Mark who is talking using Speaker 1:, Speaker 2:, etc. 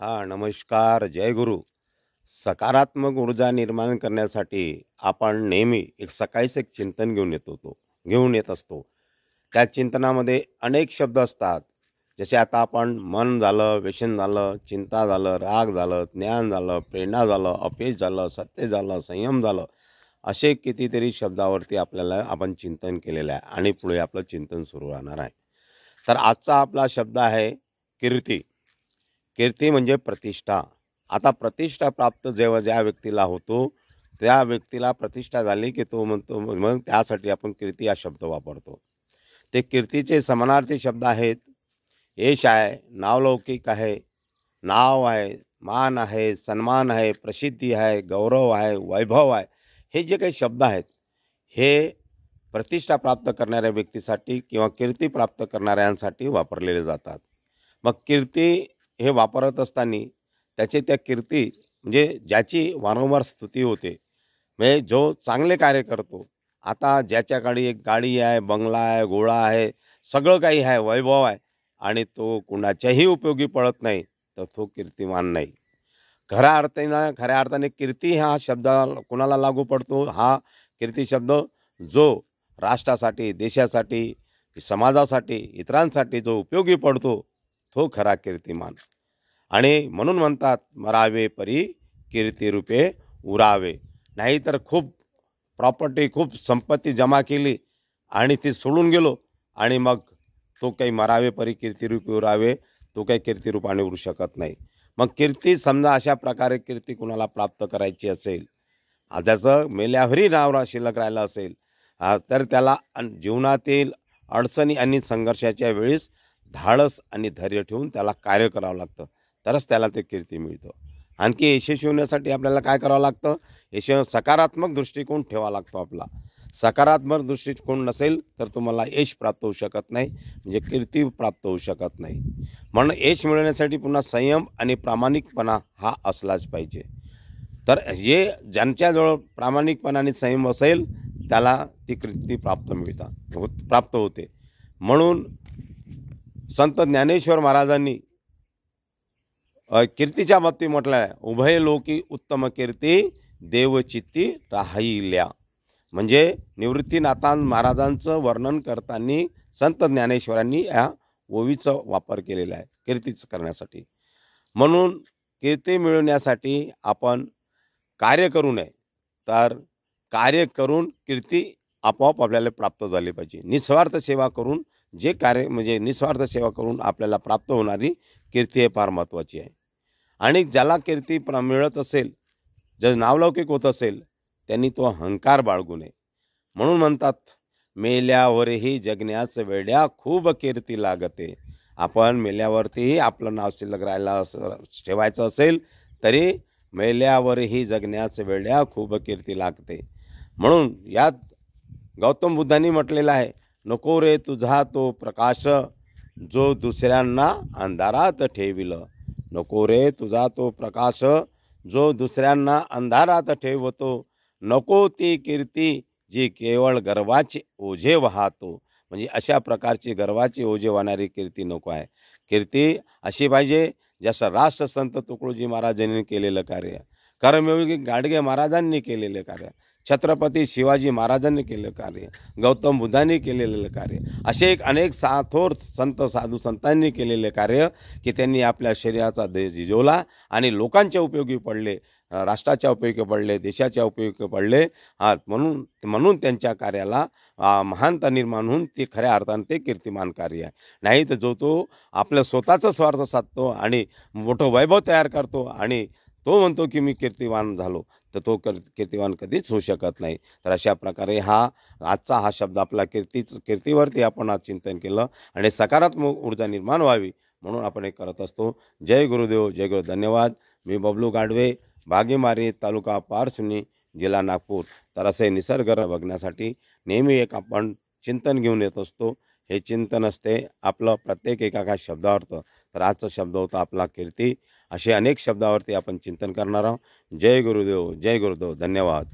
Speaker 1: नमस्कार. जय गुरु. सकारात्मक ऊर्जा निर्माण करण्यासाठी आपण नेहमी सकाळीच एक चिंतन घेऊन येत असतो. त्या चिंतनामध्ये अनेक शब्द असतात. जसे आता आपण मन झालं, व्यसन झालं, चिंता झालं, राग झालं, ज्ञान झालं, प्रेरणा झालं, अपयश झालं, सत्य झालं, संयम झालं. असे कितीतरी शब्दावरती आपण चिंतन केलेलं आहे आणि पुढे आपलं चिंतन सुरू राहणार आहे. तर आजचा आपला शब्द आहे कीर्ती. कीर्ती म्हणजे प्रतिष्ठा. आता प्रतिष्ठा प्राप्त जेव्हा ज्या व्यक्तीला होतो, त्या व्यक्तीला प्रतिष्ठा झाली की तो म्हणतो, मग त्यासाठी आपण कीर्ती हा शब्द वापरतो. ते कीर्तीचे समानार्थी शब्द आहेत. यश आहे, नावलौकिक आहे, नाव आहे, मान आहे, सन्मान आहे, प्रसिद्धी आहे, गौरव आहे, वैभव आहे. हे जे काही शब्द आहेत, हे प्रतिष्ठा प्राप्त करणाऱ्या व्यक्तीसाठी किंवा कीर्ती प्राप्त करणाऱ्यांसाठी वापरलेले जातात. मग कीर्ती हे वापरत असताना त्या कीर्ती म्हणजे ज्याची वारंवार स्तुती होते, म्हणजे जो चांगले कार्य करतो. आता ज्याच्याकडे एक गाडी आहे, बंगला आहे, घोडा आहे, सगळं काही आहे, वैभव आहे आणि तो कुणाच्याही उपयोगी पडत नाही, तर तो कीर्तिमान नाही. खऱ्या अर्थाने कीर्ती हा शब्द कुणाला लागू पडतो? हा कीर्ती शब्द जो राष्ट्रासाठी, देशासाठी, समाजासाठी, इतरांसाठी जो उपयोगी पडतो, तो खरा कीर्तिमान. आणि म्हणून म्हणतात, मरावे परी कीर्तिरूपे उरावे. नाहीतर खूप प्रॉपर्टी, खूप संपत्ती जमा केली आणि ती सोडून गेलो आणि मग तो काही मरावे परी कीर्तिरूपे उरावे, तो काही कीर्तिरूपाने उरू शकत नाही. मग कीर्ती समजा अशा प्रकारे कीर्ती कुणाला प्राप्त करायची असेल, त्याचं मेल्यावरही नाव शिल्लक राहिलं असेल, तर त्याला जीवनातील अडचणी आणि संघर्षाच्या वेळेस धाडस आणि धैर्य ठेवून त्याला कार्य करावं लागतं, तरच त्याला ते कीर्ती मिळतं. आणखी यशस्वी होण्यासाठी आपल्याला काय करावं लागतं? सकारात्मक दृष्टिकोन ठेवावा लागतो आपला. सकारात्मक दृष्टिकोन नसेल तर तुम्हाला यश प्राप्त होऊ शकत नाही, म्हणजे कीर्ती प्राप्त होऊ शकत नाही. म्हणून यश मिळवण्यासाठी पुन्हा संयम आणि प्रामाणिकपणा हा असलाच पाहिजे. तर ज्यांच्याजवळ प्रामाणिकपणा आणि संयम असेल त्याला ती कीर्ती प्राप्त होते. म्हणून संत ज्ञानेश्वर महाराजांनी कीर्तीच्या बाबतीत म्हटलं आहे, उभय लोकी उत्तम कीर्ती देवचित्ती राहिल्या. म्हणजे निवृत्तीनाथ महाराजांचं वर्णन करताना संत ज्ञानेश्वरांनी या ओवीचा वापर केलेला आहे कीर्तीच करण्यासाठी. म्हणून कीर्ती मिळवण्यासाठी आपण कार्य करू नये, तर कार्य करून कीर्ती आपोआप आपल्याला प्राप्त झाली पाहिजे. निस्वार्थ सेवा करून जे कार्य म्हणजे निस्वार्थ सेवा करून आपल्याला प्राप्त होणारी कीर्ती हे फार महत्त्वाची आहे. आणि ज्याला कीर्ती मिळत असेल, जर नावलौकिक होत असेल, त्यांनी तो अहंकार बाळगू नये. म्हणून म्हणतात, मेल्यावरही जगण्याच वेड्या खूप कीर्ती लागते. आपण मेल्यावरतीही आपलं नाव शिल्लक ठेवायचं असेल तरी मेल्यावरही जगण्याच वेड्या खूप कीर्ती लागते. म्हणून यात गौतम बुद्धांनी म्हटलेलं आहे, नको रे तुझा तो प्रकाश जो दुसऱ्यांना अंधारात ठेविल. नको रे तुझा तो प्रकाश जो दुसऱ्यांना अंधारात ठेवतो. नको ती कीर्ती जी केवळ गर्वाचे ओझे वाहतो. म्हणजे अशा प्रकारची गर्वाची ओझे वाहणारी कीर्ती नको आहे. कीर्ती अशी पाहिजे जसं राष्ट्रसंत तुकडोजी महाराजांनी केलेलं कार्य, कर्मयोगी गाडगे महाराजांनी केलेले कार्य, छत्रपती शिवाजी महाराजांनी केलेलं कार्य, गौतम बुद्धांनी केलेलं कार्य, असे अनेक थोर संत साधू संतांनी केलेले कार्य की त्यांनी आपल्या शरीराचा झिजवला आणि लोकांच्या उपयोगी पडले, राष्ट्राच्या उपयोगी पडले, देशाच्या उपयोगी पडले. म्हणून त्यांच्या कार्याला महानता निर्माण होऊन ते खऱ्या अर्थाने ते कीर्तिमान कार्य आहे. नाही तर जो तो आपलं स्वतःचा स्वार्थ साधतो आणि मोठं वैभव तयार करतो आणि तो म्हणतो की मी कीर्तिवान झालो, तर तो कीर्तिवान कधीच होऊ शकत नाही. तर अशा प्रकारे आजचा हा शब्द आपला कीर्तीवरती आपण आज चिंतन केलं आणि सकारात्मक ऊर्जा निर्माण व्हावी म्हणून आपण हे करत असतो. जय गुरुदेव, जय गुरु. धन्यवाद. मी बबलू गाडवे, बागेमारी, तालुका पारसुनी, जिल्हा नागपूर. तर असे निसर्ग बघण्यासाठी नेहमी आपण चिंतन घेऊन येत असतो. हे चिंतन असते आपलं प्रत्येक एका शब्दार्थ. तर आजचा शब्द होता आपला कीर्ती. असे अनेक शब्दावरती आपण चिंतन करणार आहोत. जय गुरुदेव, जय गुरुदेव. धन्यवाद.